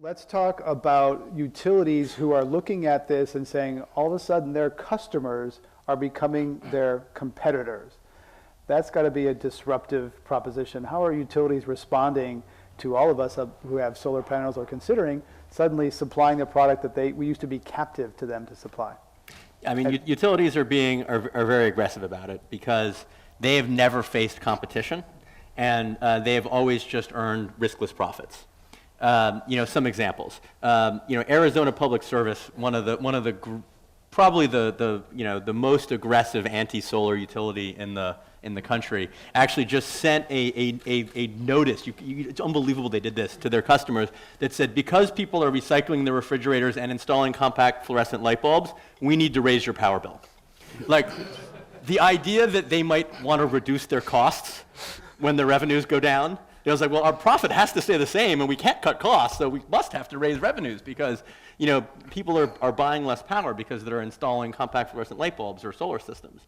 Let's talk about utilities who are looking at this and saying all of a sudden their customers are becoming their competitors. That's got to be a disruptive proposition. How are utilities responding to all of us who have solar panels or considering suddenly supplying the product that we used to be captive to them to supply? I mean, utilities are very aggressive about it because they have never faced competition, and they have always just earned riskless profits. Some examples. Arizona Public Service, probably the most aggressive anti-solar utility in the country, actually just sent a notice. It's unbelievable they did this to their customers that said, because people are recycling their refrigerators and installing compact fluorescent light bulbs, we need to raise your power bill. Like, the idea that they might want to reduce their costs when their revenues go down. It was like, well, our profit has to stay the same, and we can't cut costs, so we must have to raise revenues because, people are buying less power because they're installing compact fluorescent light bulbs or solar systems.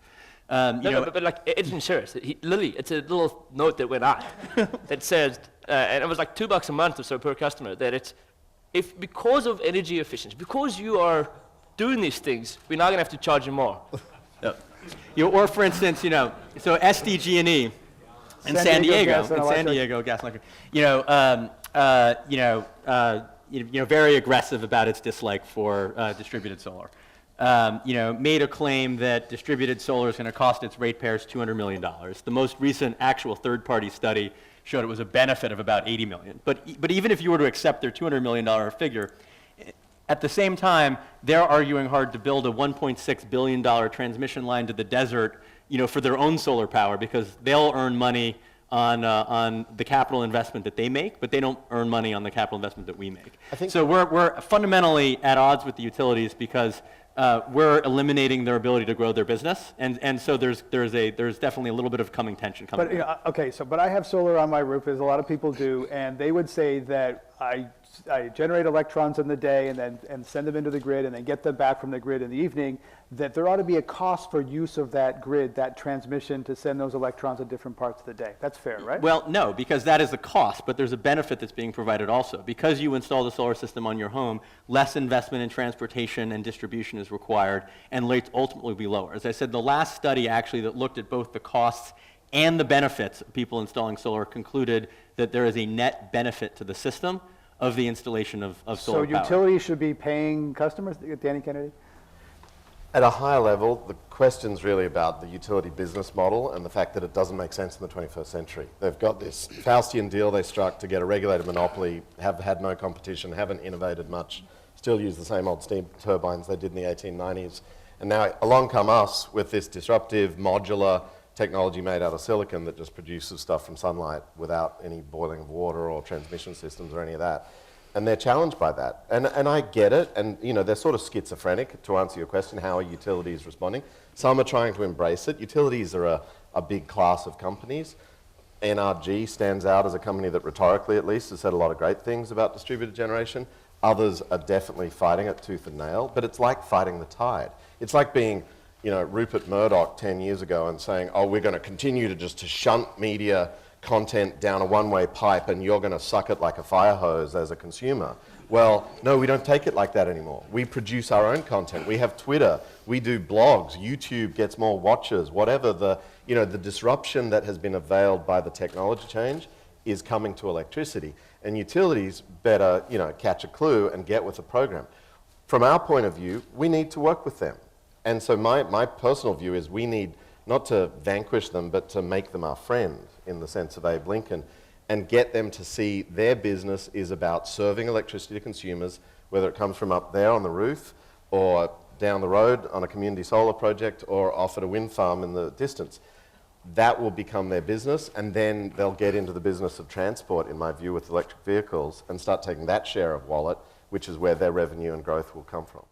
But like, it's insurance. Literally, it's a little note that went out that says, and it was like $2 a month or so per customer, that because of energy efficiency, because you are doing these things, we're now going to have to charge you more. Yep. Or for instance, so SDG&E. In San Diego, gas and electric, very aggressive about its dislike for distributed solar. Made a claim that distributed solar is going to cost its ratepayers $200 million. The most recent actual third-party study showed it was a benefit of about $80 million. But even if you were to accept their $200 million figure, at the same time, they're arguing hard to build a $1.6 billion transmission line to the desert, for their own solar power, because they'll earn money on the capital investment that they make, but they don't earn money on the capital investment that we make. So we're fundamentally at odds with the utilities because we're eliminating their ability to grow their business, and so there's definitely a little bit of coming tension coming. But but I have solar on my roof, as a lot of people do, and they would say that I generate electrons in the day and send them into the grid and then get them back from the grid in the evening, that there ought to be a cost for use of that grid, that transmission, to send those electrons at different parts of the day. That's fair, right? Well, no, because that is the cost, but there's a benefit that's being provided also. Because you install the solar system on your home, less investment in transportation and distribution is required, and rates ultimately will be lower. As I said, the last study actually that looked at both the costs and the benefits of people installing solar concluded that there is a net benefit to the system of the installation of solar power. So utilities should be paying customers? Danny Kennedy? At a higher level, the question's really about the utility business model and the fact that it doesn't make sense in the 21st century. They've got this Faustian deal they struck to get a regulated monopoly, have had no competition, haven't innovated much, still use the same old steam turbines they did in the 1890s. And now along come us with this disruptive, modular technology made out of silicon that just produces stuff from sunlight without any boiling of water or transmission systems or any of that. And they're challenged by that. And I get it, and they're sort of schizophrenic. To answer your question, how are utilities responding? Some are trying to embrace it. Utilities are a big class of companies. NRG stands out as a company that rhetorically at least has said a lot of great things about distributed generation. Others are definitely fighting it tooth and nail, but it's like fighting the tide. It's like being Rupert Murdoch 10 years ago and saying, oh, we're going to continue to shunt media content down a one-way pipe and you're going to suck it like a fire hose as a consumer. Well, no, we don't take it like that anymore. We produce our own content. We have Twitter. We do blogs. YouTube gets more watchers. Whatever the disruption that has been availed by the technology change is coming to electricity. And utilities better, catch a clue and get with the program. From our point of view, we need to work with them. And so my personal view is we need not to vanquish them, but to make them our friend in the sense of Abe Lincoln and get them to see their business is about serving electricity to consumers, whether it comes from up there on the roof or down the road on a community solar project or off at a wind farm in the distance. That will become their business, and then they'll get into the business of transport, in my view, with electric vehicles and start taking that share of wallet, which is where their revenue and growth will come from.